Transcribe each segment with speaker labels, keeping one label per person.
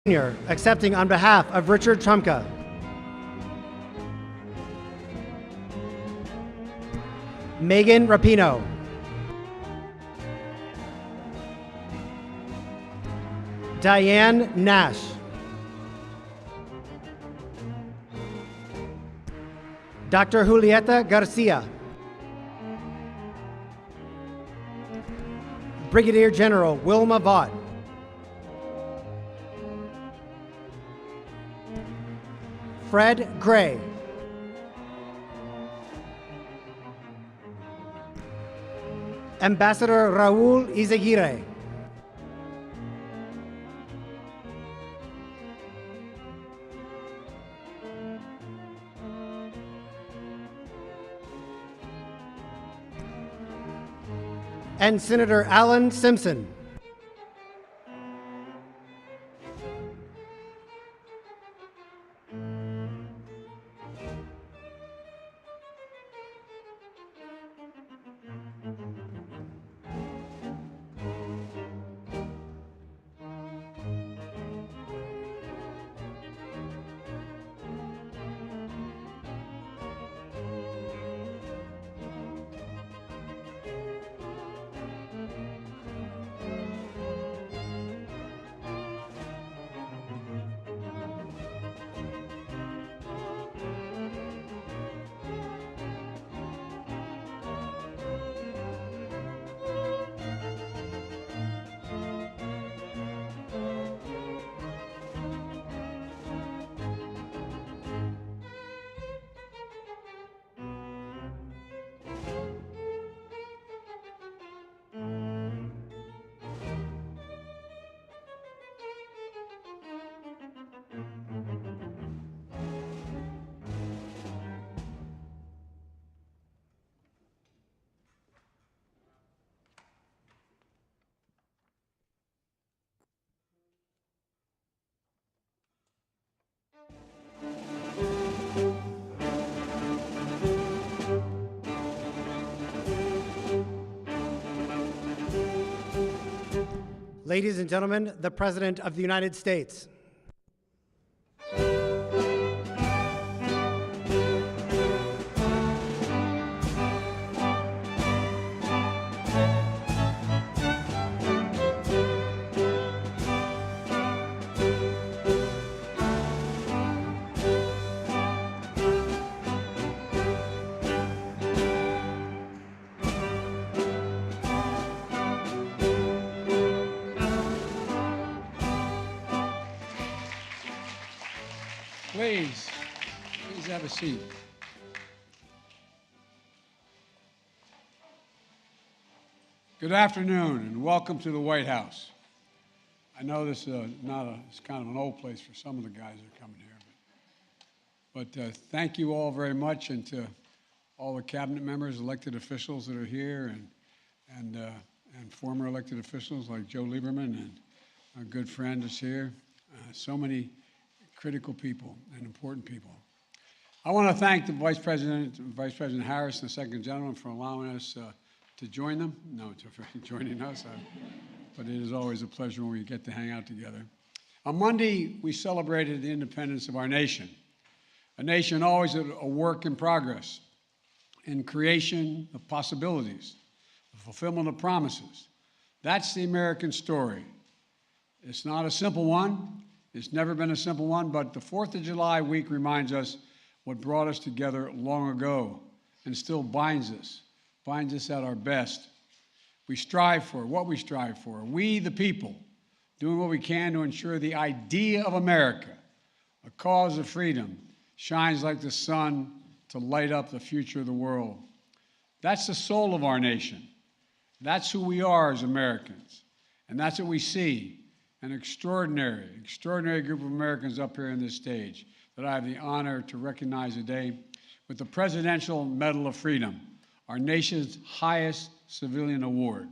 Speaker 1: Jr., accepting on behalf of Richard Trumka. Megan Rapino. Diane Nash. Dr. Julieta Garcia. Brigadier General Wilma Vaught. Fred Gray. Ambassador Raul Izaguirre. And Senator Alan Simpson. Ladies and gentlemen, the President of the United States.
Speaker 2: Please have a seat. Good afternoon and welcome to the White House. I know this is it's kind of an old place for some of the guys that are coming here, but thank you all very much, and to all the cabinet members, elected officials that are here, and former elected officials like Joe Lieberman, and our good friend is here. So many critical people and important people. I want to thank the Vice President Harris and the Second Gentleman for allowing us to join them. No, for joining us, but it is always a pleasure when we get to hang out together. On Monday, we celebrated the independence of our nation, a nation always a work in progress, in creation of possibilities, the fulfillment of promises. That's the American story. It's not a simple one. It's never been a simple one, but the 4th of July week reminds us what brought us together long ago and still binds us at our best. We strive for what we strive for. We, the people, doing what we can to ensure the idea of America, a cause of freedom, shines like the sun to light up the future of the world. That's the soul of our nation. That's who we are as Americans. And that's what we see. An extraordinary group of Americans up here on this stage that I have the honor to recognize today with the Presidential Medal of Freedom, our nation's highest civilian award.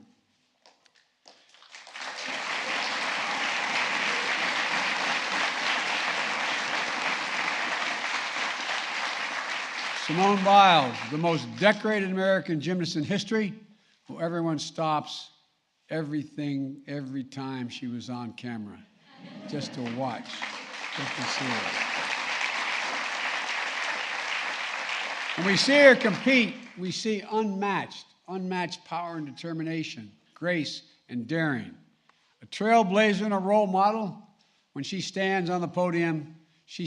Speaker 2: Simone Biles, the most decorated American gymnast in history, who everyone stops everything every time she was on camera. just to watch, just to see her. When we see her compete, we see unmatched power and determination, grace and daring. A trailblazer and a role model. When she stands on the podium, we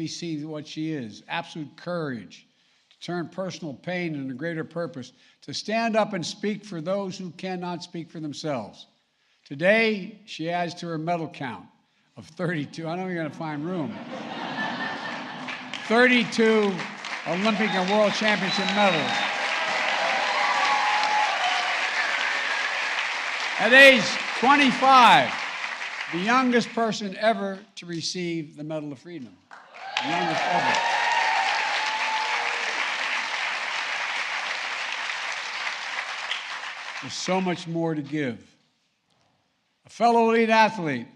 Speaker 2: see what she is, absolute courage, to turn personal pain into greater purpose, to stand up and speak for those who cannot speak for themselves. Today, she adds to her medal count of 32. I know you're going to find room. 32 Olympic and World Championship medals. At age 25, the youngest person ever to receive the Medal of Freedom. The youngest ever. There's so much more to give. A fellow elite athlete,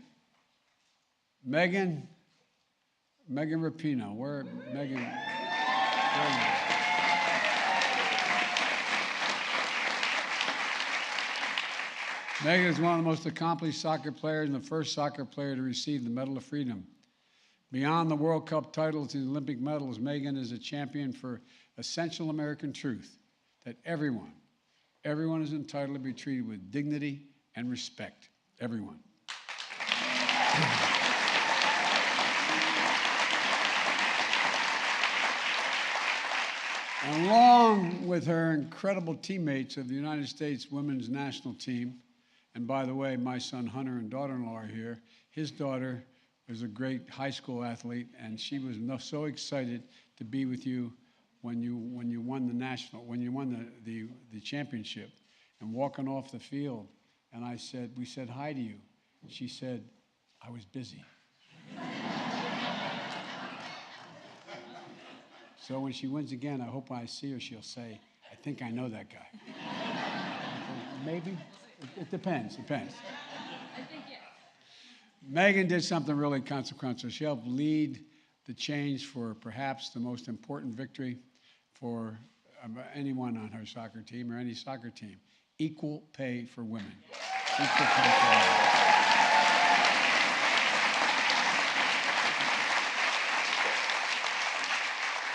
Speaker 2: Megan Rapinoe. Where, Megan? Where are you? Megan is one of the most accomplished soccer players and the first soccer player to receive the Medal of Freedom. Beyond the World Cup titles and Olympic medals, Megan is a champion for essential American truth that everyone is entitled to be treated with dignity and respect. Everyone. Along with her incredible teammates of the United States women's national team, and by the way, my son Hunter and daughter-in-law are here. His daughter was a great high school athlete, and she was so excited to be with you when you won the championship, and walking off the field. And we said hi to you. She said, I was busy. So when she wins again, I hope when I see her, she'll say, I think I know that guy. Maybe? It depends. I think yes. Megan did something really consequential. She helped lead the change for perhaps the most important victory for anyone on her soccer team or any soccer team. Equal pay for women. Equal pay for women.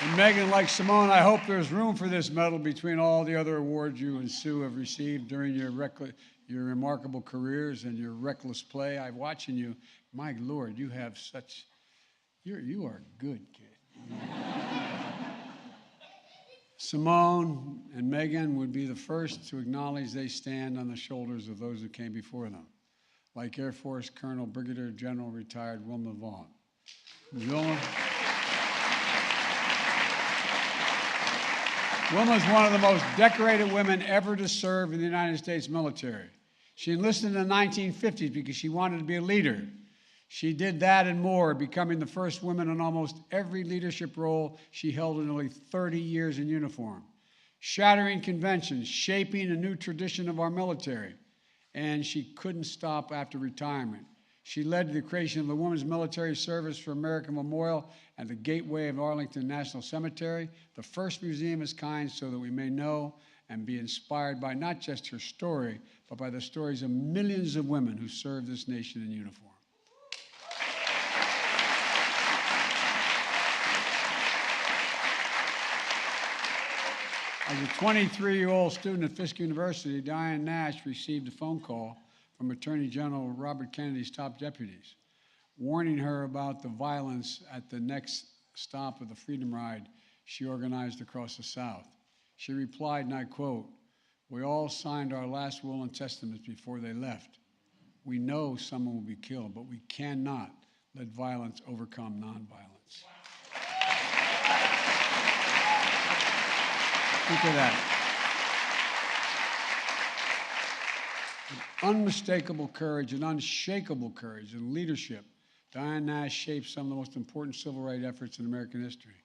Speaker 2: And Megan, like Simone, I hope there's room for this medal between all the other awards you and Sue have received during your remarkable careers and your reckless play. I'm watching you. My Lord, you have such, you are a good kid. Simone and Megan would be the first to acknowledge they stand on the shoulders of those who came before them, like Air Force Colonel Brigadier General retired Wilma Vaughn. Wilma is one of the most decorated women ever to serve in the United States military. She enlisted in the 1950s because she wanted to be a leader. She did that and more, becoming the first woman in almost every leadership role she held in nearly 30 years in uniform, shattering conventions, shaping a new tradition of our military. And she couldn't stop after retirement. She led the creation of the Women's Military Service for America Memorial and the Gateway of Arlington National Cemetery, the first museum of its kind, so that we may know and be inspired by not just her story, but by the stories of millions of women who served this nation in uniform. As a 23-year-old student at Fisk University, Diane Nash received a phone call from Attorney General Robert Kennedy's top deputies, warning her about the violence at the next stop of the Freedom Ride she organized across the South. She replied, and I quote, "We all signed our last will and testaments before they left. We know someone will be killed, but we cannot let violence overcome nonviolence." Think of that. Unmistakable courage and unshakable courage and leadership, Diane Nash shaped some of the most important civil rights efforts in American history.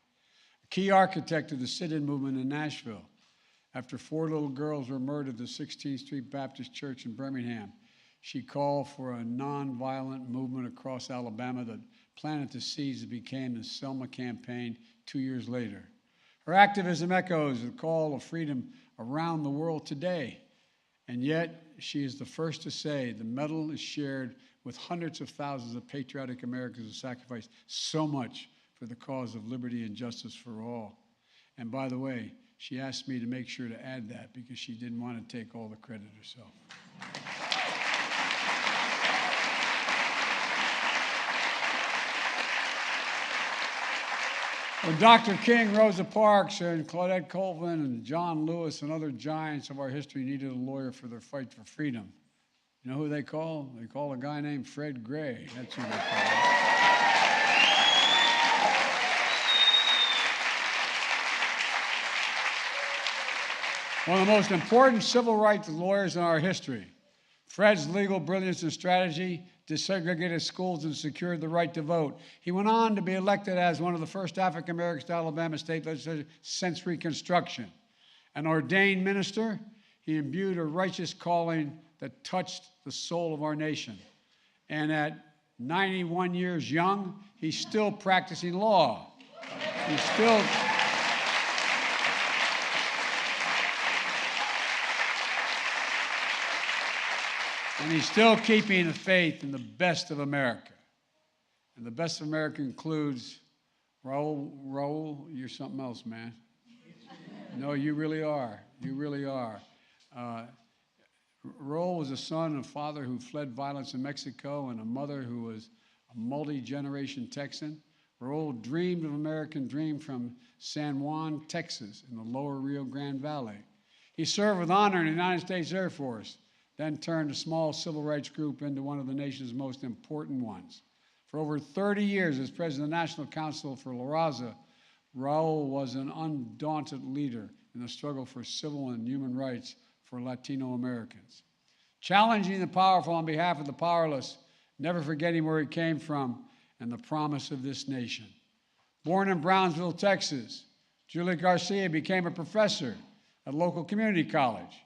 Speaker 2: A key architect of the sit-in movement in Nashville. After 4 little girls were murdered at the 16th Street Baptist Church in Birmingham, she called for a nonviolent movement across Alabama that planted the seeds that became the Selma Campaign 2 years later. Her activism echoes the call of freedom around the world today. And yet, she is the first to say the medal is shared with hundreds of thousands of patriotic Americans who sacrificed so much for the cause of liberty and justice for all. And by the way, she asked me to make sure to add that because she didn't want to take all the credit herself. When Dr. King, Rosa Parks, and Claudette Colvin, and John Lewis, and other giants of our history needed a lawyer for their fight for freedom, you know who they call? They call a guy named Fred Gray. That's who they call. One of the most important civil rights lawyers in our history. Fred's legal brilliance and strategy desegregated schools and secured the right to vote. He went on to be elected as one of the first African Americans to Alabama state legislature since Reconstruction. An ordained minister, he imbued a righteous calling that touched the soul of our nation. And at 91 years young, he's still practicing law. He's still... And he's still keeping the faith in the best of America. And the best of America includes Raul, you're something else, man. No, you really are. You really are. Raul was a son and a father who fled violence in Mexico and a mother who was a multi-generation Texan. Raul dreamed of American dream from San Juan, Texas, in the lower Rio Grande Valley. He served with honor in the United States Air Force, then turned a small civil rights group into one of the nation's most important ones. For over 30 years as president of the National Council for La Raza, Raul was an undaunted leader in the struggle for civil and human rights for Latino Americans. Challenging the powerful on behalf of the powerless, never forgetting where he came from and the promise of this nation. Born in Brownsville, Texas, Julie Garcia became a professor at a local community college.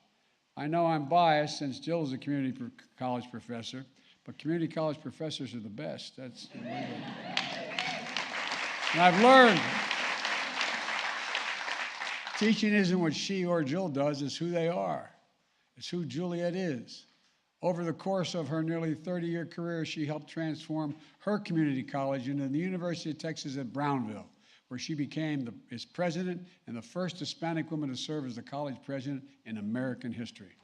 Speaker 2: I know I'm biased since Jill is a community college professor, but community college professors are the best. That's the way and I've learned teaching isn't what she or Jill does, it's who they are. It's who Juliet is. Over the course of her nearly 30-year career, she helped transform her community college into the University of Texas at Brownville, where she became its president and the first Hispanic woman to serve as the college president in American history.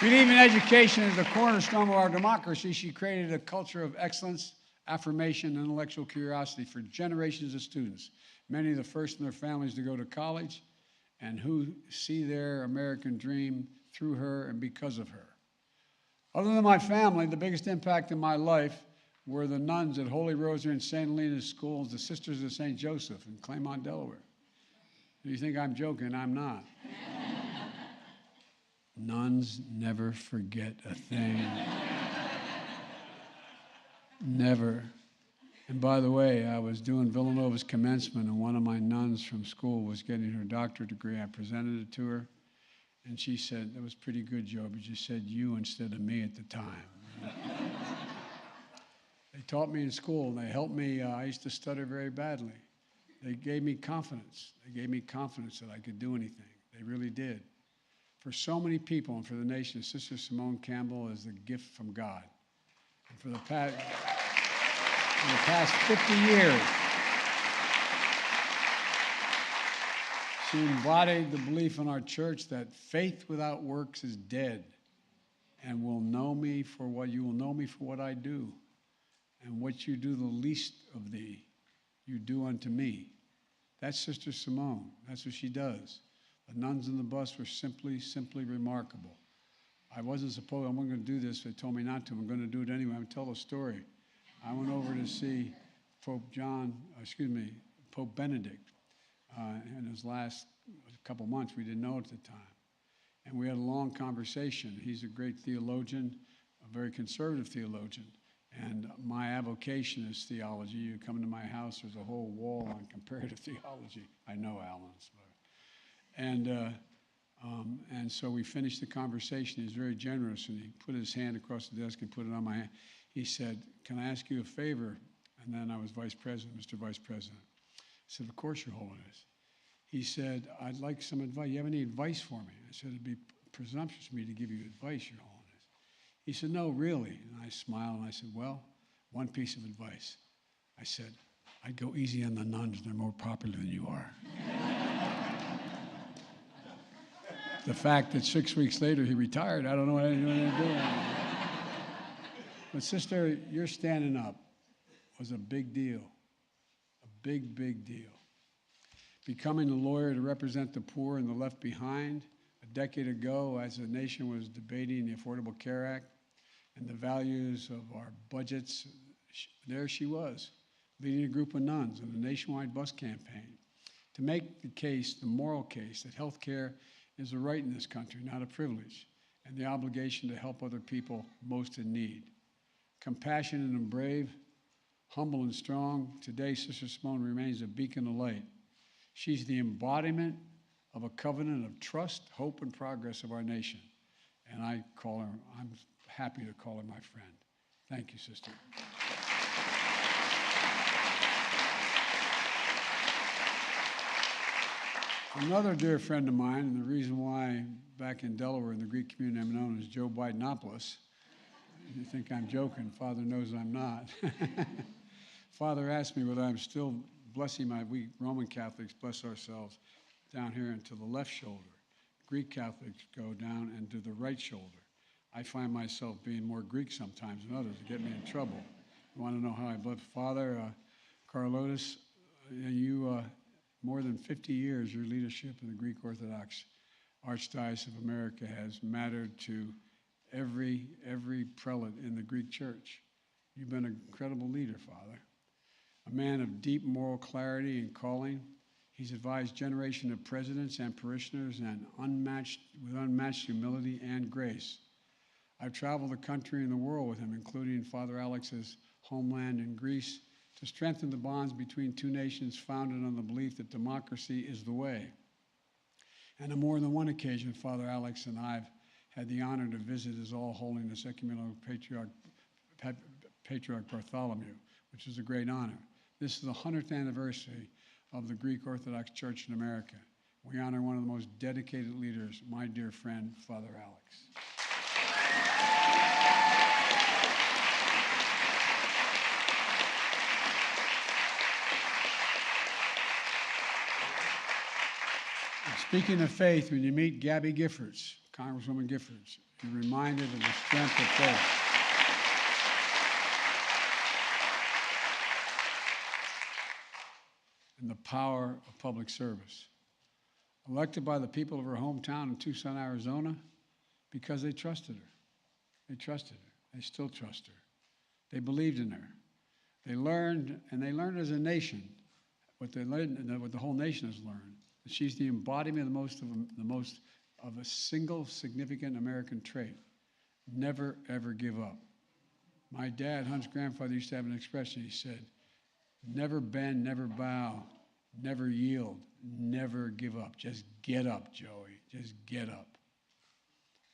Speaker 2: Believing education is the cornerstone of our democracy, she created a culture of excellence, affirmation, and intellectual curiosity for generations of students, many of the first in their families to go to college, and who see their American dream through her and because of her. Other than my family, the biggest impact in my life were the nuns at Holy Rosary and St. Helena's schools, the Sisters of St. Joseph in Claymont, Delaware. You think I'm joking? I'm not. Nuns never forget a thing. Never. And by the way, I was doing Villanova's commencement, and one of my nuns from school was getting her doctorate degree. I presented it to her. And she said, that was pretty good, Joe, but you said you instead of me at the time. They taught me in school, and they helped me. I used to stutter very badly. They gave me confidence. They gave me confidence that I could do anything. They really did. For so many people and for the nation, Sister Simone Campbell is a gift from God. And for the past 50 years, she embodied the belief in our church that faith without works is dead, and you will know me for what I do, and what you do the least of thee, you do unto me. That's Sister Simone. That's what she does. The nuns in the bus were simply remarkable. I'm going to do this. They told me not to. I'm going to do it anyway. I'm going to tell the story. I went over to see Pope Benedict. In his last couple months, we didn't know at the time. And we had a long conversation. He's a great theologian, a very conservative theologian. And my avocation is theology. You come into my house, there's a whole wall on comparative theology. I know Alan's. And so we finished the conversation. He was very generous, and he put his hand across the desk and put it on my hand. He said, "Can I ask you a favor?" And then I was vice president, Mr. Vice President. I said, "Of course, Your Holiness." he said, "I'd like some advice. You have any advice for me?" I said, "It'd be presumptuous of me to give you advice, Your Holiness." He said, "No, really." And I smiled and I said, "Well, one piece of advice." I said, "I'd go easy on the nuns. They're more popular than you are." The fact that 6 weeks later he retired, I don't know what anyone to do. But sister, your standing up was a big deal, a big, big deal. Becoming a lawyer to represent the poor and the left behind a decade ago as the nation was debating the Affordable Care Act and the values of our budgets, there she was, leading a group of nuns in a nationwide bus campaign to make the case, the moral case, that health care is a right in this country, not a privilege, and the obligation to help other people most in need. Compassionate and brave, humble and strong, today Sister Simone remains a beacon of light. She's the embodiment of a covenant of trust, hope, and progress of our nation. And I'm happy to call her my friend. Thank you, sister. Another dear friend of mine, and the reason why back in Delaware in the Greek community I'm known as Joe Bidenopoulos. You think I'm joking. Father knows I'm not. Father asked me whether I'm still blessing we Roman Catholics bless ourselves down here into the left shoulder. Greek Catholics go down and to the right shoulder. I find myself being more Greek sometimes than others to get me in trouble. You want to know how I bless? Father Carlotis, you more than 50 years, your leadership in the Greek Orthodox Archdiocese of America has mattered to every prelate in the Greek Church. You've been an incredible leader, Father. A man of deep moral clarity and calling. He's advised generations of presidents and parishioners with unmatched humility and grace. I've traveled the country and the world with him, including Father Alex's homeland in Greece, to strengthen the bonds between two nations founded on the belief that democracy is the way. And on more than one occasion, Father Alex and I have had the honor to visit His All Holiness Ecumenical Patriarch Bartholomew, which is a great honor. This is the 100th anniversary of the Greek Orthodox Church in America. We honor one of the most dedicated leaders, my dear friend, Father Alex. Speaking of faith, when you meet Gabby Giffords, Congresswoman Giffords, you're reminded of the strength of faith. And the power of public service. Elected by the people of her hometown in Tucson, Arizona, because they trusted her. They trusted her. They still trust her. They believed in her. They learned, and they learned as a nation, what the whole nation has learned. She's the embodiment of a single significant American trait. Never, ever give up. My dad, Hunt's grandfather, used to have an expression. He said, never bend, never bow, never yield, never give up. Just get up, Joey. Just get up.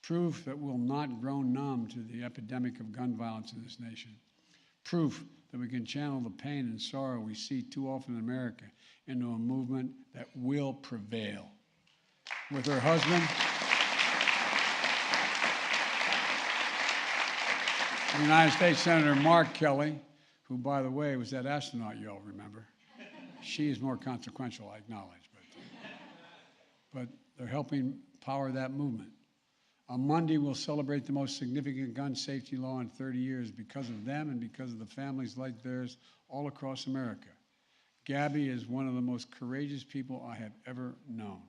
Speaker 2: Proof that we'll not grow numb to the epidemic of gun violence in this nation. Proof that we can channel the pain and sorrow we see too often in America into a movement that will prevail. With her husband, the United States Senator Mark Kelly, who, by the way, was that astronaut you all remember. She is more consequential, I acknowledge, but they're helping power that movement. On Monday, we'll celebrate the most significant gun safety law in 30 years because of them and because of the families like theirs all across America. Gabby is one of the most courageous people I have ever known.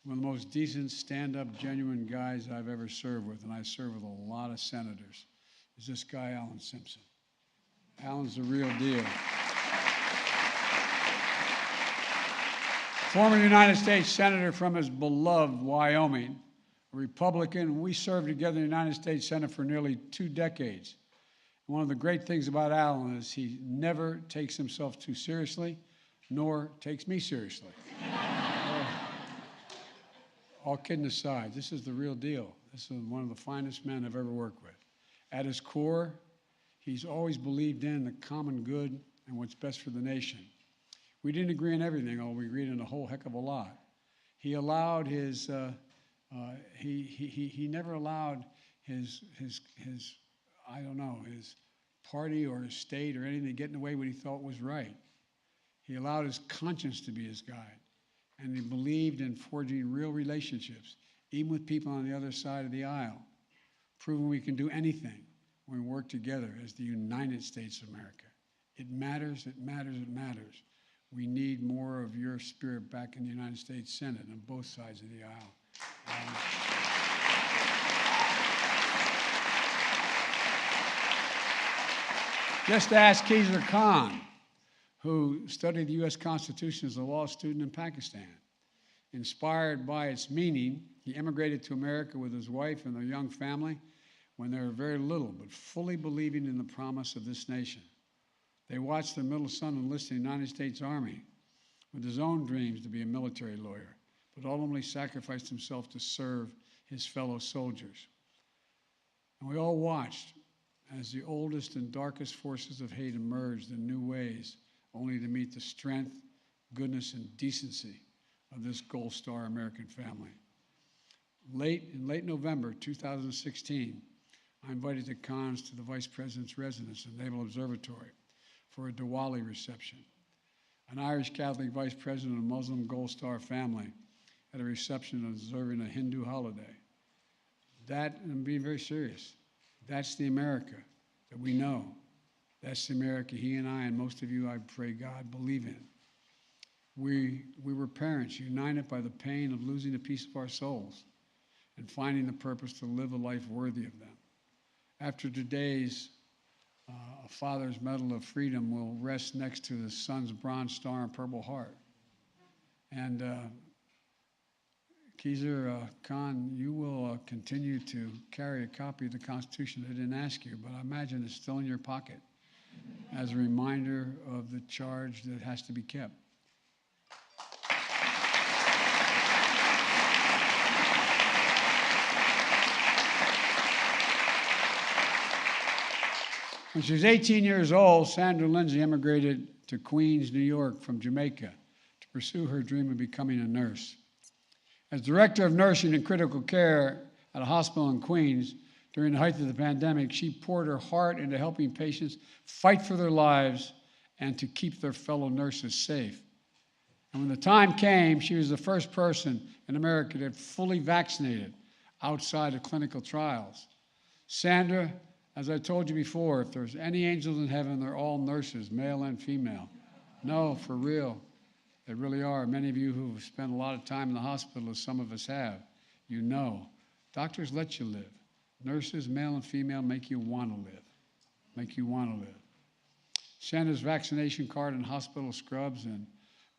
Speaker 2: One of the most decent, stand-up, genuine guys I've ever served with, and I serve with a lot of senators, is this guy, Alan Simpson. Alan's the real deal. Former United States Senator from his beloved Wyoming, a Republican. We served together in the United States Senate for nearly 2 decades. One of the great things about Alan is he never takes himself too seriously, nor takes me seriously. All kidding aside, this is the real deal. This is one of the finest men I've ever worked with. At his core, he's always believed in the common good and what's best for the nation. We didn't agree on everything, although we agreed on a whole heck of a lot. He allowed his, he never allowed his I don't know, his party or his state or anything to get in the way what he thought was right. He allowed his conscience to be his guide, and he believed in forging real relationships, even with people on the other side of the aisle, proving we can do anything when we work together as the United States of America. It matters, it matters, it matters. We need more of your spirit back in the United States Senate on both sides of the aisle. Just ask Khizr Khan, who studied the U.S. Constitution as a law student in Pakistan. Inspired by its meaning, he immigrated to America with his wife and their young family when they were very little, but fully believing in the promise of this nation. They watched their middle son enlist in the United States Army with his own dreams to be a military lawyer, but ultimately sacrificed himself to serve his fellow soldiers. And we all watched as the oldest and darkest forces of hate emerged in new ways, only to meet the strength, goodness, and decency of this Gold Star American family. In late November 2016, I invited the Khans to the Vice President's residence at Naval Observatory for a Diwali reception. An Irish Catholic Vice President of a Muslim Gold Star family at a reception observing a Hindu holiday. That, and I'm being very serious, that's the America that we know. That's the America he and I and most of you, I pray God, believe in. We were parents united by the pain of losing a piece of our souls and finding the purpose to live a life worthy of them. After today's Father's Medal of Freedom will rest next to the Son's Bronze Star and Purple Heart. And Khizr Khan, you will continue to carry a copy of the Constitution. I didn't ask you, but I imagine it's still in your pocket as a reminder of the charge that has to be kept. When she was 18 years old, Sandra Lindsay immigrated to Queens, New York from Jamaica to pursue her dream of becoming a nurse. As director of nursing and critical care at a hospital in Queens during the height of the pandemic, she poured her heart into helping patients fight for their lives and to keep their fellow nurses safe. And when the time came, she was the first person in America to get fully vaccinated outside of clinical trials. Sandra, as I told you before, if there's any angels in heaven, they're all nurses, male and female. No, for real. They really are. Many of you who have spent a lot of time in the hospital, as some of us have, you know. Doctors let you live. Nurses, male and female, make you want to live. Make you want to live. Sandra's vaccination card and hospital scrubs and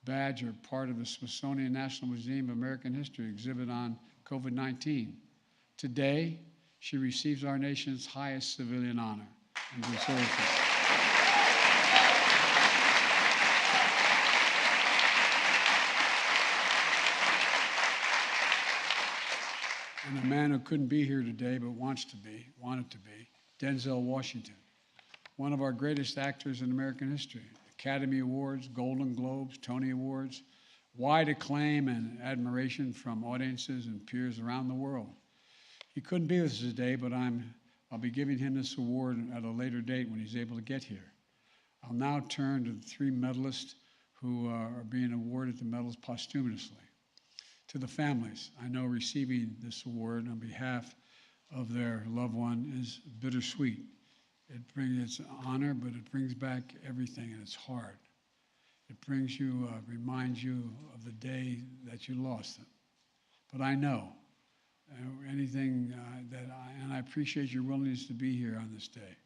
Speaker 2: badge are part of the Smithsonian National Museum of American History exhibit on COVID-19. Today, she receives our nation's highest civilian honor and deserves it. And a man who couldn't be here today but wanted to be, Denzel Washington, one of our greatest actors in American history. Academy Awards, Golden Globes, Tony Awards, wide acclaim and admiration from audiences and peers around the world. He couldn't be with us today, but I'll be giving him this award at a later date when he's able to get here. I'll now turn to the three medalists who are being awarded the medals posthumously. To the families, I know receiving this award on behalf of their loved one is bittersweet. It's an honor, but it brings back everything, and it's hard. It brings you, reminds you of the day that you lost them. But I know anything and I appreciate your willingness to be here on this day.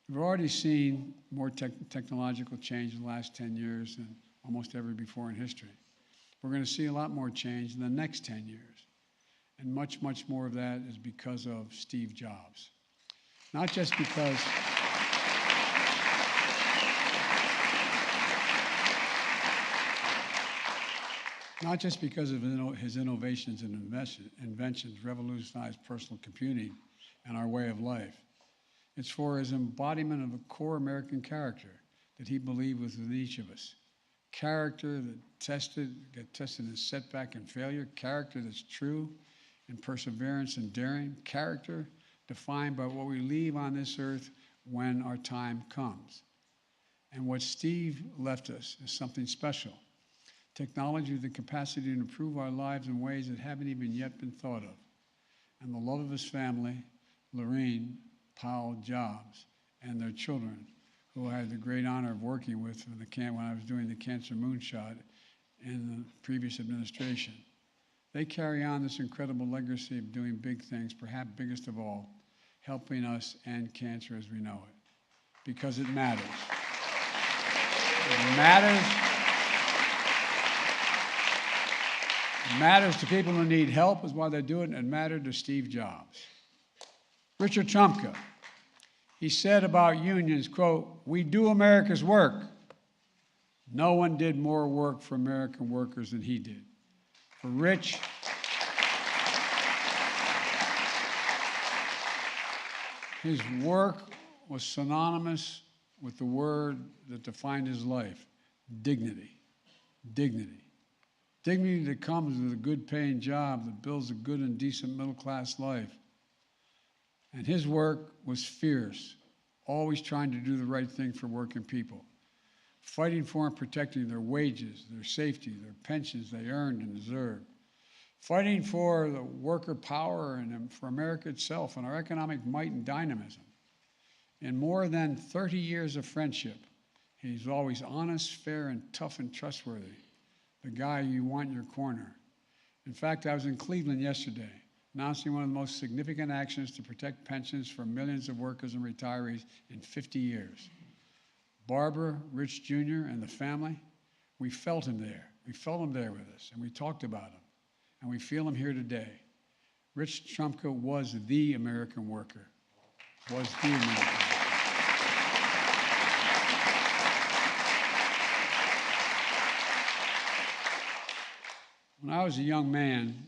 Speaker 2: We've already seen more technological change in the last 10 years than almost ever before in history. We're going to see a lot more change in the next 10 years. And much, much more of that is because of Steve Jobs. Not just because of his innovations and inventions revolutionized personal computing and our way of life, It's for his embodiment of a core American character that he believed was within each of us. Character that get tested in setback and failure. Character that's true in perseverance and daring. Character defined by what we leave on this earth when our time comes. And what Steve left us is something special. Technology with the capacity to improve our lives in ways that haven't even yet been thought of. And the love of his family, Lorene, Powell, Jobs, and their children, who I had the great honor of working with when I was doing the Cancer Moonshot in the previous administration. They carry on this incredible legacy of doing big things, perhaps biggest of all, helping us end cancer as we know it, because it matters. It matters. It matters to people who need help is why they do it, and it mattered to Steve Jobs. Richard Trumka, he said about unions, quote, "We do America's work. No one did more work for American workers than he did." For Rich, his work was synonymous with the word that defined his life, dignity. Dignity. Dignity that comes with a good paying job that builds a good and decent middle class life. And his work was fierce, always trying to do the right thing for working people, fighting for and protecting their wages, their safety, their pensions they earned and deserved, fighting for the worker power and for America itself and our economic might and dynamism. In more than 30 years of friendship, he's always honest, fair, and tough and trustworthy, the guy you want in your corner. In fact, I was in Cleveland yesterday, announcing one of the most significant actions to protect pensions for millions of workers and retirees in 50 years. Barbara, Rich Jr., and the family, we felt him there. We felt him there with us, and we talked about him, and we feel him here today. Rich Trumka was the American worker, was the American worker. When I was a young man,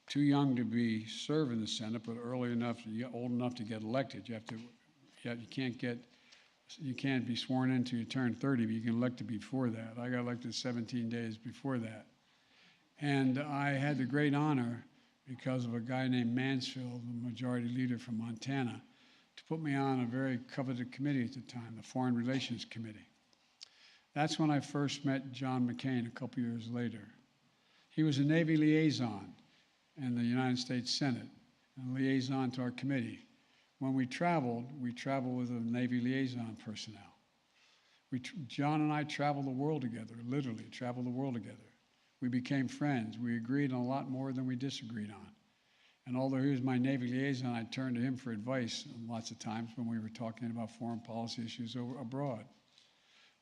Speaker 2: too young to be serve in the Senate, but old enough to get elected, you can't be sworn in until you turn 30, but you can elect before that. I got elected 17 days before that. And I had the great honor, because of a guy named Mansfield, the majority leader from Montana, to put me on a very coveted committee at the time, the Foreign Relations Committee. That's when I first met John McCain a couple years later. He was a Navy liaison in the United States Senate, and liaison to our committee. When we traveled with a Navy liaison personnel. John and I traveled the world together, literally traveled the world together. We became friends. We agreed on a lot more than we disagreed on. And although he was my Navy liaison, I turned to him for advice lots of times when we were talking about foreign policy issues abroad.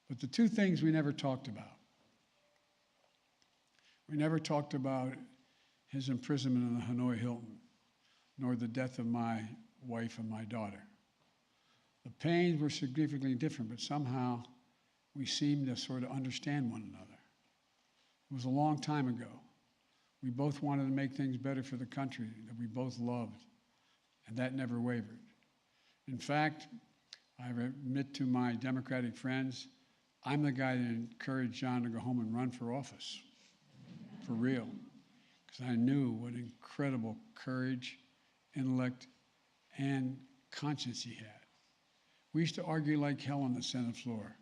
Speaker 2: But the two things we never talked about. We never talked about his imprisonment in the Hanoi Hilton, nor the death of my wife and my daughter. The pains were significantly different, but somehow we seemed to sort of understand one another. It was a long time ago. We both wanted to make things better for the country that we both loved, and that never wavered. In fact, I admit to my Democratic friends, I'm the guy that encouraged John to go home and run for office, for real, because I knew what incredible courage, intellect, and conscience he had. We used to argue like hell on the Senate floor,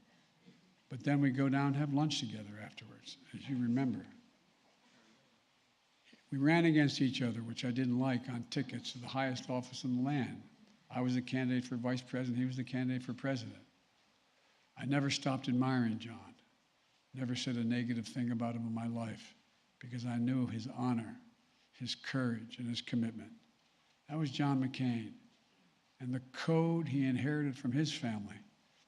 Speaker 2: but then we'd go down and have lunch together afterwards, as you remember. We ran against each other, which I didn't like, on tickets to the highest office in the land. I was the candidate for vice president, he was the candidate for president. I never stopped admiring John, never said a negative thing about him in my life, because I knew his honor, his courage, and his commitment. That was John McCain. And the code he inherited from his family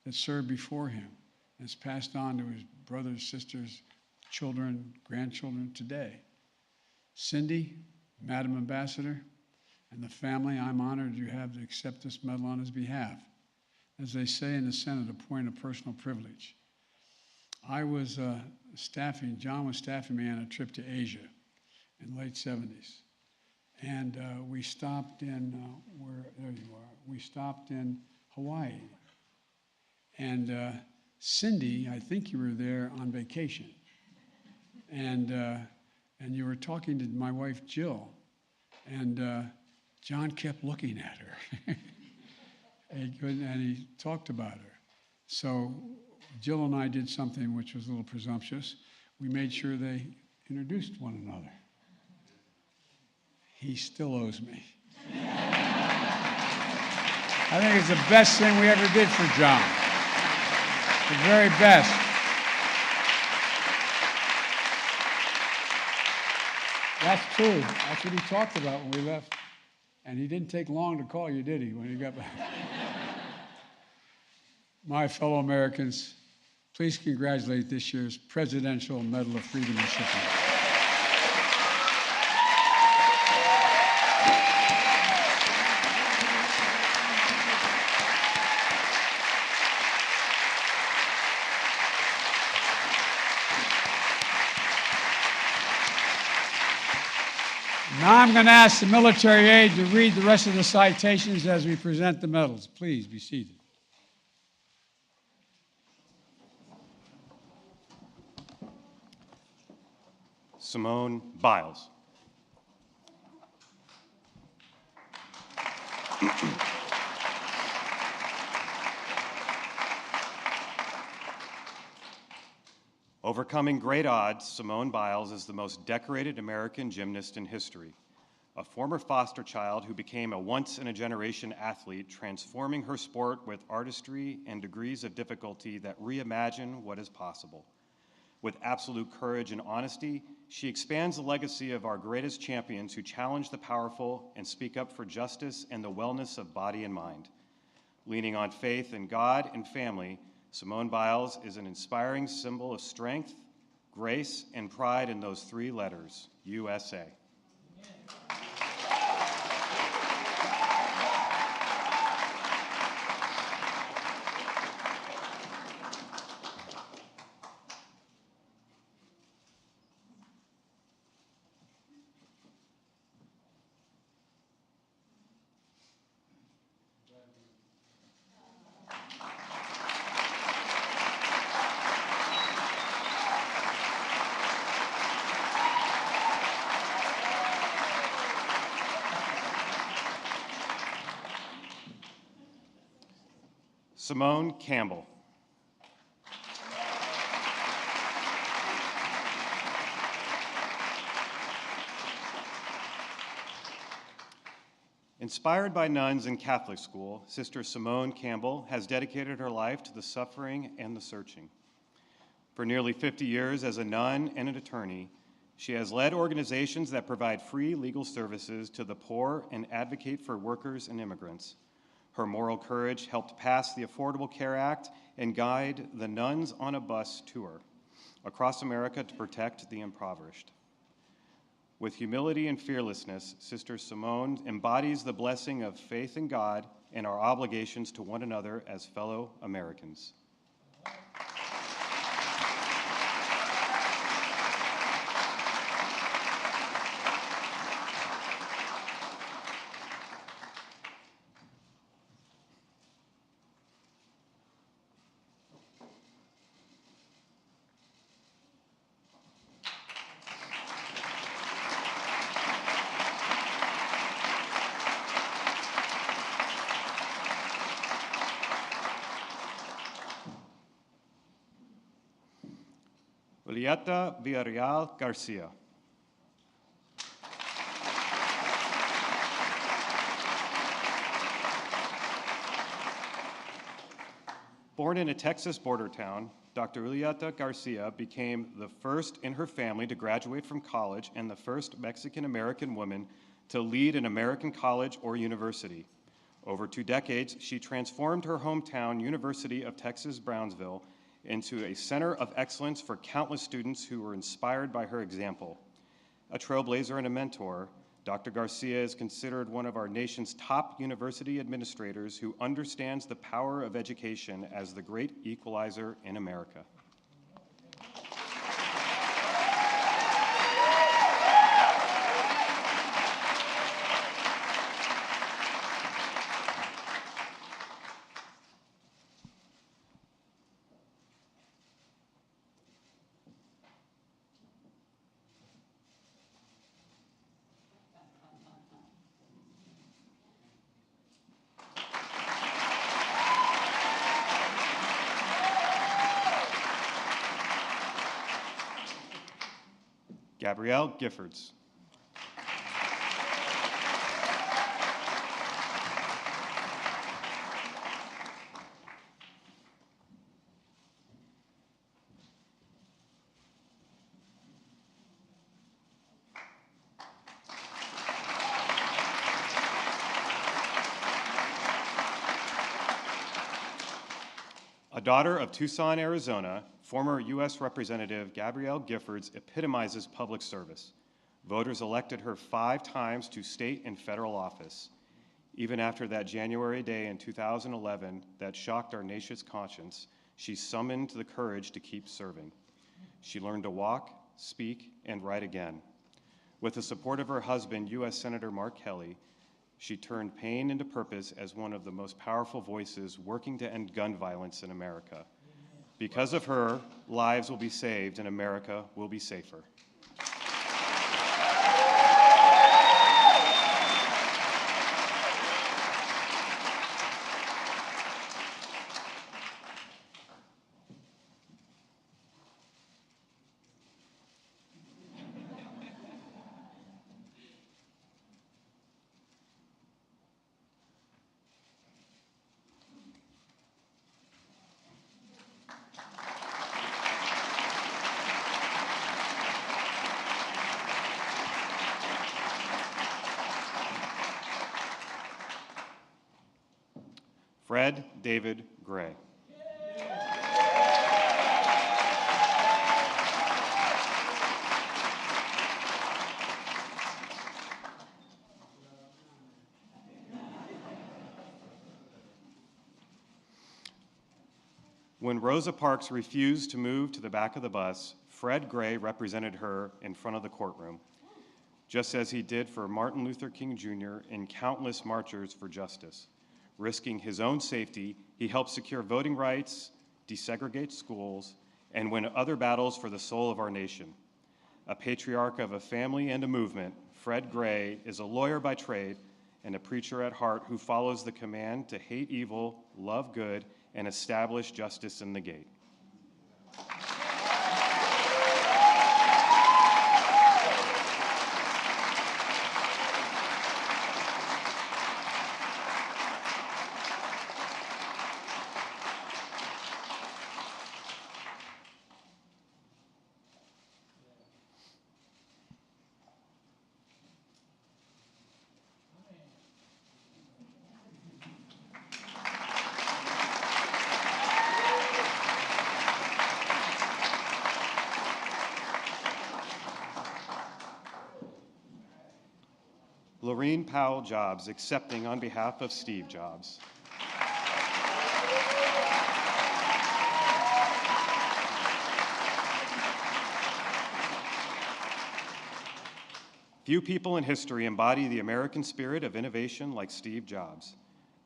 Speaker 2: that served before him and is passed on to his brothers, sisters, children, grandchildren today. Cindy, Madam Ambassador, and the family, I'm honored you have to accept this medal on his behalf. As they say in the Senate, a point of personal privilege. I was John was staffing me on a trip to Asia in the late 70s. And we stopped in, there you are, we stopped in Hawaii. And Cindy, I think you were there on vacation. And you were talking to my wife, Jill. And John kept looking at her. and he talked about her. So Jill and I did something which was a little presumptuous. We made sure they introduced one another. He still owes me. I think it's the best thing we ever did for John. The very best. That's true. That's what he talked about when we left. And he didn't take long to call you, did he, when he got back? My fellow Americans, please congratulate this year's Presidential Medal of Freedom recipient. Now I'm going to ask the military aide to read the rest of the citations as we present the medals. Please be seated.
Speaker 3: Simone Biles. Overcoming great odds, Simone Biles is the most decorated American gymnast in history. A former foster child who became a once-in-a-generation athlete, transforming her sport with artistry and degrees of difficulty that reimagine what is possible. With absolute courage and honesty, she expands the legacy of our greatest champions who challenge the powerful and speak up for justice and the wellness of body and mind. Leaning on faith in God and family, Simone Biles is an inspiring symbol of strength, grace, and pride in those three letters, USA. Simone Campbell. Inspired by nuns in Catholic school, Sister Simone Campbell has dedicated her life to the suffering and the searching. For nearly 50 years as a nun and an attorney, she has led organizations that provide free legal services to the poor and advocate for workers and immigrants. Her moral courage helped pass the Affordable Care Act and guide the Nuns on a Bus tour across America to protect the impoverished. With humility and fearlessness, Sister Simone embodies the blessing of faith in God and our obligations to one another as fellow Americans. Julieta Villarreal Garcia. Born in a Texas border town, Dr. Julieta Garcia became the first in her family to graduate from college and the first Mexican-American woman to lead an American college or university. Over 2 decades, she transformed her hometown, University of Texas, Brownsville, into a center of excellence for countless students who were inspired by her example. A trailblazer and a mentor, Dr. Garcia is considered one of our nation's top university administrators who understands the power of education as the great equalizer in America. Gabrielle Giffords. A daughter of Tucson, Arizona, former U.S. Representative Gabrielle Giffords epitomizes public service. Voters elected her 5 times to state and federal office. Even after that January day in 2011 that shocked our nation's conscience, she summoned the courage to keep serving. She learned to walk, speak, and write again. With the support of her husband, U.S. Senator Mark Kelly, she turned pain into purpose as one of the most powerful voices working to end gun violence in America. Because of her, lives will be saved and America will be safer. Fred David Gray. When Rosa Parks refused to move to the back of the bus, Fred Gray represented her in front of the courtroom, just as he did for Martin Luther King Jr. and countless marchers for justice. Risking his own safety, he helped secure voting rights, desegregate schools, and win other battles for the soul of our nation. A patriarch of a family and a movement, Fred Gray is a lawyer by trade and a preacher at heart who follows the command to hate evil, love good, and establish justice in the gate. Lorene Powell Jobs, accepting on behalf of Steve Jobs. Few people in history embody the American spirit of innovation like Steve Jobs.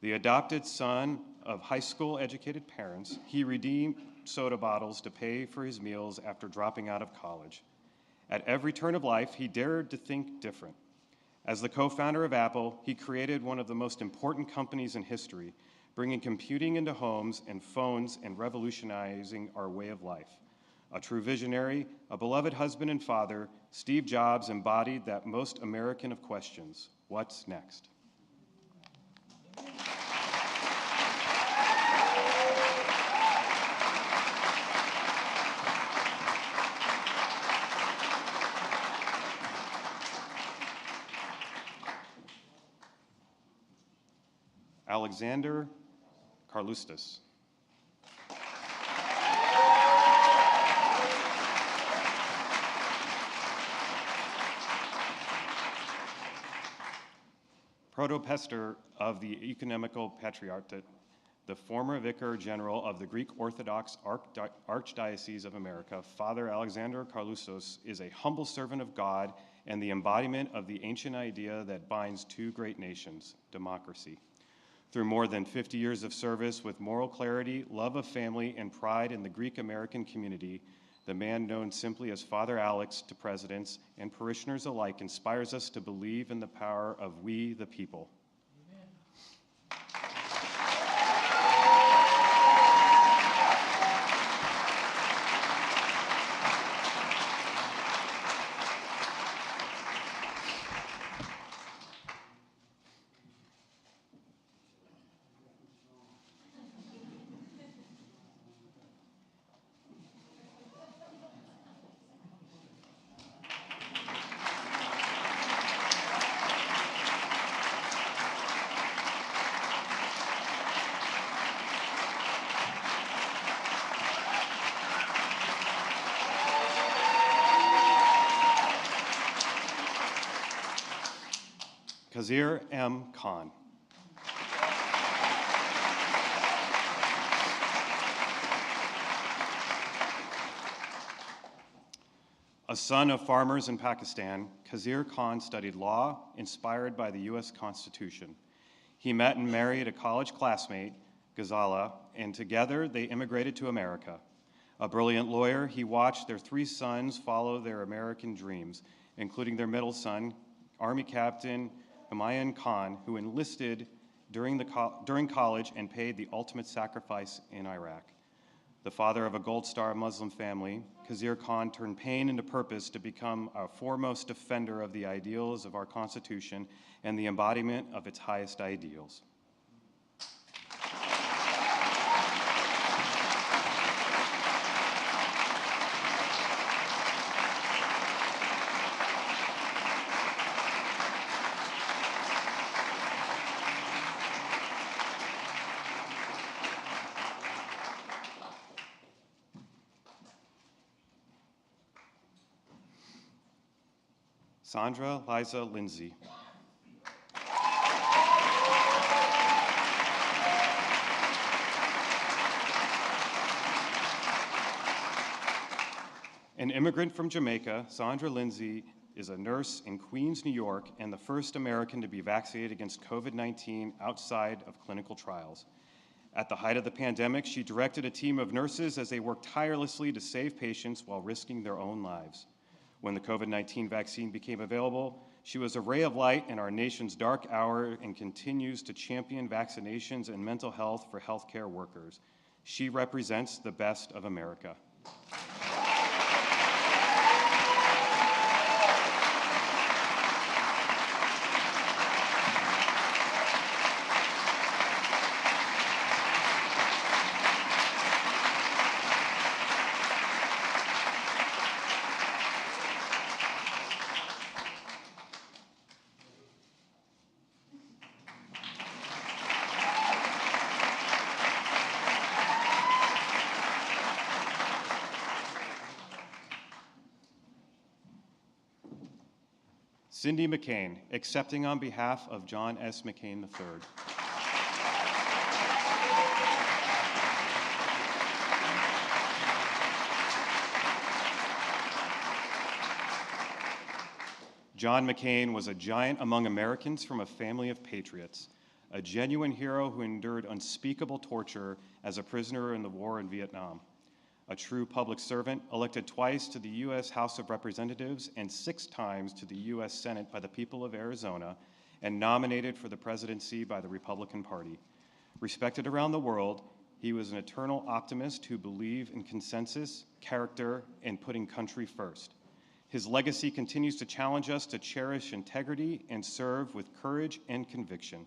Speaker 3: The adopted son of high school educated parents, he redeemed soda bottles to pay for his meals after dropping out of college. At every turn of life, he dared to think different. As the co-founder of Apple, he created one of the most important companies in history, bringing computing into homes and phones and revolutionizing our way of life. A true visionary, a beloved husband and father, Steve Jobs embodied that most American of questions: what's next? Alexander Carlustas. Protopester of the Ecumenical Patriarchate, the former Vicar General of the Greek Orthodox Archdiocese of America, Father Alexander Carlustos is a humble servant of God and the embodiment of the ancient idea that binds 2 great nations, democracy. Through more than 50 years of service with moral clarity, love of family, and pride in the Greek-American community, the man known simply as Father Alex to presidents and parishioners alike inspires us to believe in the power of we, the people. Kazir M. Khan. A son of farmers in Pakistan, Kazir Khan studied law, inspired by the U.S. Constitution. He met and married a college classmate, Ghazala, and together they immigrated to America. A brilliant lawyer, he watched their 3 sons follow their American dreams, including their middle son, Army Captain Humayun Khan, who enlisted during college and paid the ultimate sacrifice in Iraq. The father of a Gold Star Muslim family, Kazir Khan turned pain into purpose to become a foremost defender of the ideals of our Constitution and the embodiment of its highest ideals. Sandra Liza Lindsay. An immigrant from Jamaica, Sandra Lindsay is a nurse in Queens, New York, and the first American to be vaccinated against COVID-19 outside of clinical trials. At the height of the pandemic, she directed a team of nurses as they worked tirelessly to save patients while risking their own lives. When the COVID-19 vaccine became available, she was a ray of light in our nation's dark hour and continues to champion vaccinations and mental health for healthcare workers. She represents the best of America. Cindy McCain, accepting on behalf of John S. McCain III. John McCain was a giant among Americans from a family of patriots, a genuine hero who endured unspeakable torture as a prisoner in the war in Vietnam. A true public servant, elected twice to the U.S. House of Representatives and 6 times to the U.S. Senate by the people of Arizona, and nominated for the presidency by the Republican Party. Respected around the world, he was an eternal optimist who believed in consensus, character, and putting country first. His legacy continues to challenge us to cherish integrity and serve with courage and conviction.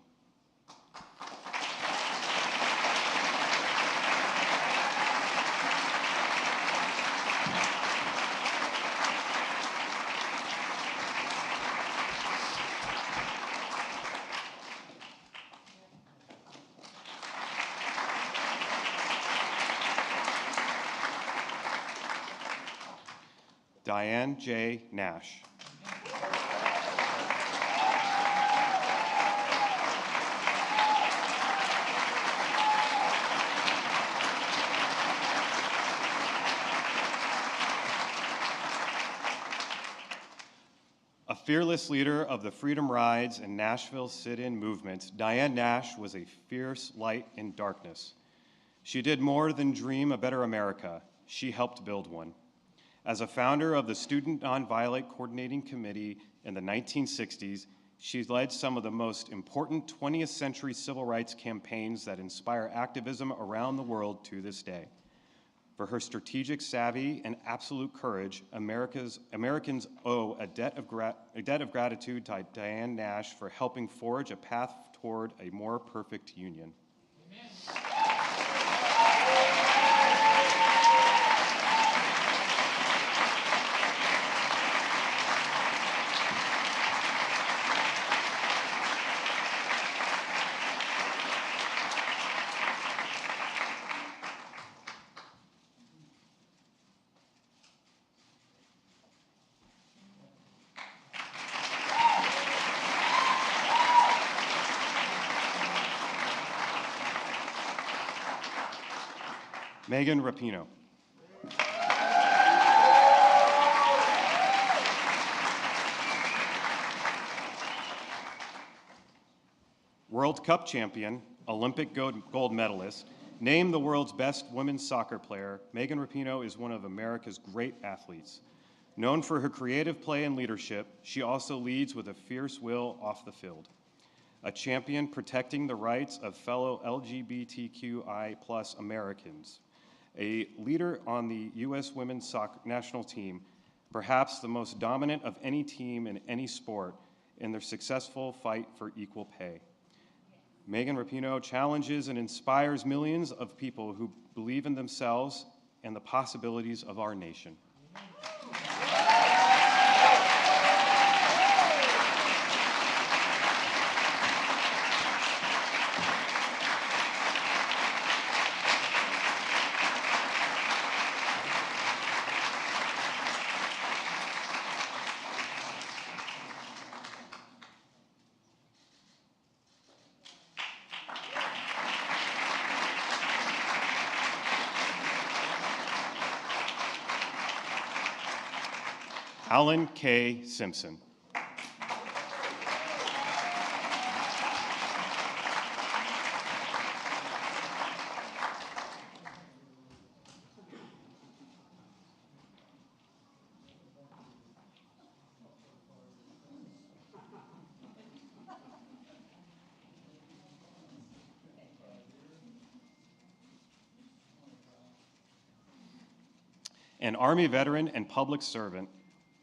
Speaker 3: Diane J. Nash. A fearless leader of the Freedom Rides and Nashville sit-in movements, Diane Nash was a fierce light in darkness. She did more than dream a better America. She helped build one. As a founder of the Student Nonviolent Coordinating Committee in the 1960s, she led some of the most important 20th century civil rights campaigns that inspire activism around the world to this day. For her strategic savvy and absolute courage, Americans owe a debt of gratitude to Diane Nash for helping forge a path toward a more perfect union. Amen. Megan Rapinoe. World Cup champion, Olympic gold medalist, named the world's best women's soccer player, Megan Rapinoe is one of America's great athletes. Known for her creative play and leadership, she also leads with a fierce will off the field. A champion protecting the rights of fellow LGBTQI+ Americans. A leader on the U.S. women's soccer national team, perhaps the most dominant of any team in any sport in their successful fight for equal pay. Megan Rapinoe challenges and inspires millions of people who believe in themselves and the possibilities of our nation. Alan K. Simpson. An Army veteran and public servant,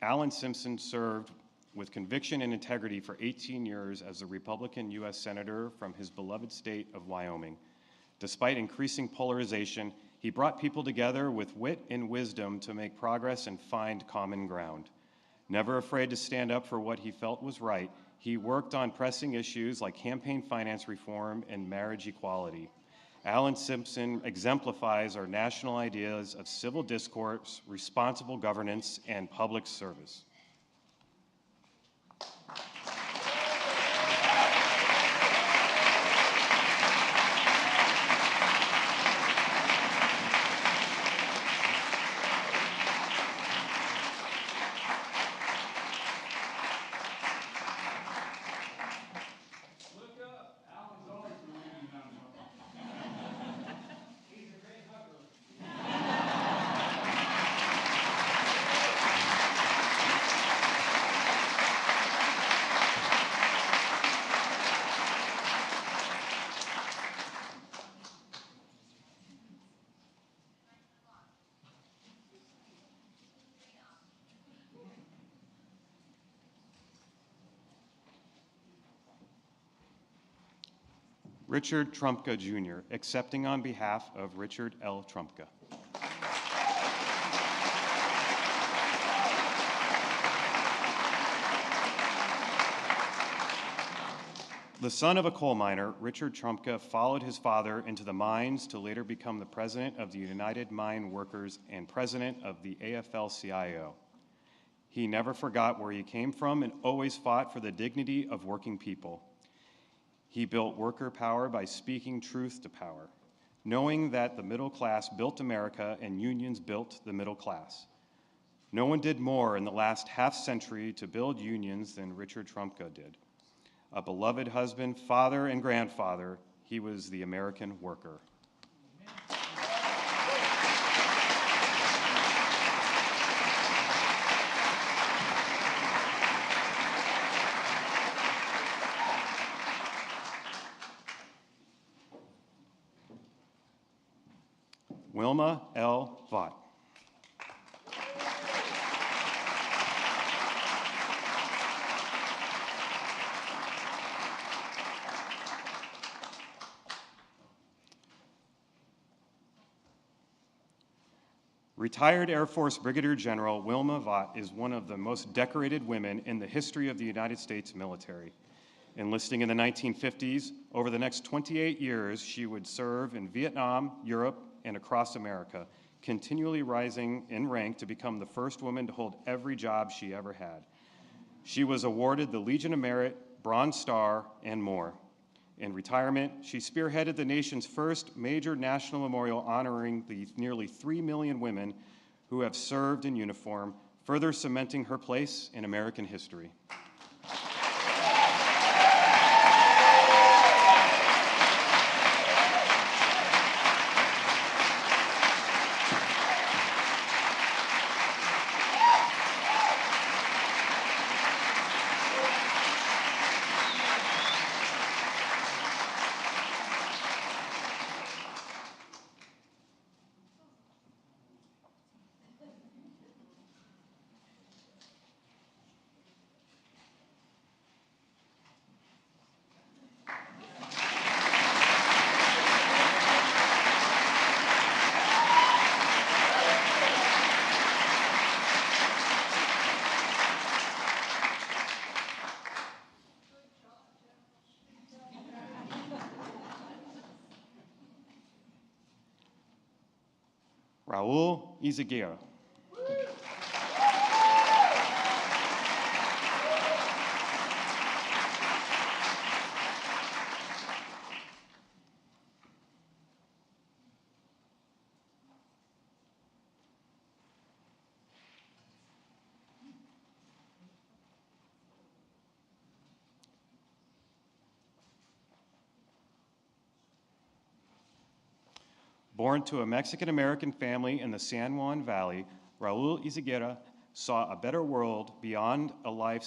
Speaker 3: Alan Simpson served with conviction and integrity for 18 years as a Republican U.S. Senator from his beloved state of Wyoming. Despite increasing polarization, he brought people together with wit and wisdom to make progress and find common ground. Never afraid to stand up for what he felt was right, he worked on pressing issues like campaign finance reform and marriage equality. Alan Simpson exemplifies our national ideas of civil discourse, responsible governance, and public service. Richard Trumpka, Jr., accepting on behalf of Richard L. Trumpka. The son of a coal miner, Richard Trumpka followed his father into the mines to later become the president of the United Mine Workers and president of the AFL-CIO. He never forgot where he came from and always fought for the dignity of working people. He built worker power by speaking truth to power, knowing that the middle class built America and unions built the middle class. No one did more in the last half century to build unions than Richard Trumpka did. A beloved husband, father, and grandfather, he was the American worker. Wilma L. Vaught. Retired Air Force Brigadier General Wilma Vaught is one of the most decorated women in the history of the United States military. Enlisting in the 1950s, over the next 28 years, she would serve in Vietnam, Europe, and across America, continually rising in rank to become the first woman to hold every job she ever had. She was awarded the Legion of Merit, Bronze Star, and more. In retirement, she spearheaded the nation's first major national memorial honoring the nearly 3 million women who have served in uniform, further cementing her place in American history. Raul Izaguirre. Born to a Mexican-American family in the San Juan Valley, Raul Izaguirre saw a better world beyond a life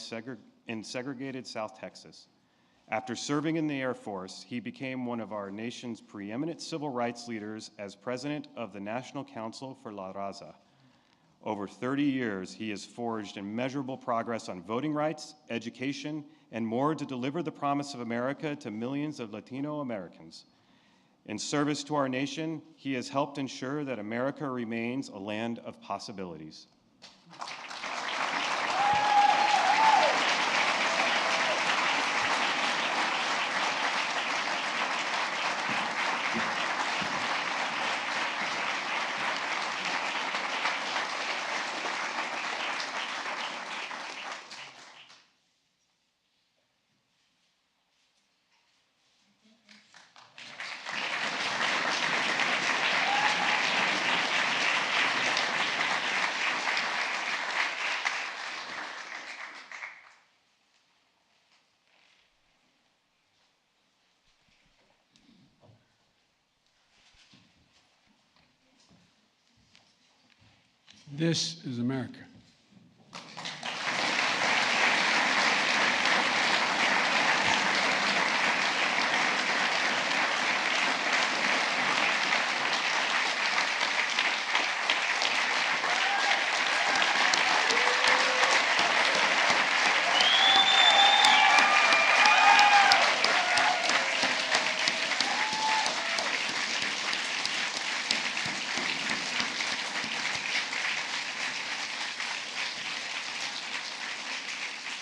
Speaker 3: in segregated South Texas. After serving in the Air Force, he became one of our nation's preeminent civil rights leaders as president of the National Council for La Raza. Over 30 years, he has forged immeasurable progress on voting rights, education, and more to deliver the promise of America to millions of Latino Americans. In service to our nation, he has helped ensure that America remains a land of possibilities.
Speaker 2: This is America.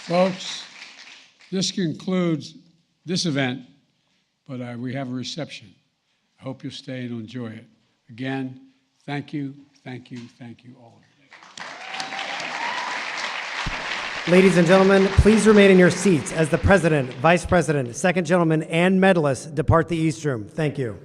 Speaker 2: Folks, this concludes this event, but we have a reception. I hope you'll stay and enjoy it. Again, thank you, thank you, thank you all.
Speaker 1: Ladies and gentlemen, please remain in your seats as the President, Vice President, Second Gentleman, and medalists depart the East Room. Thank you.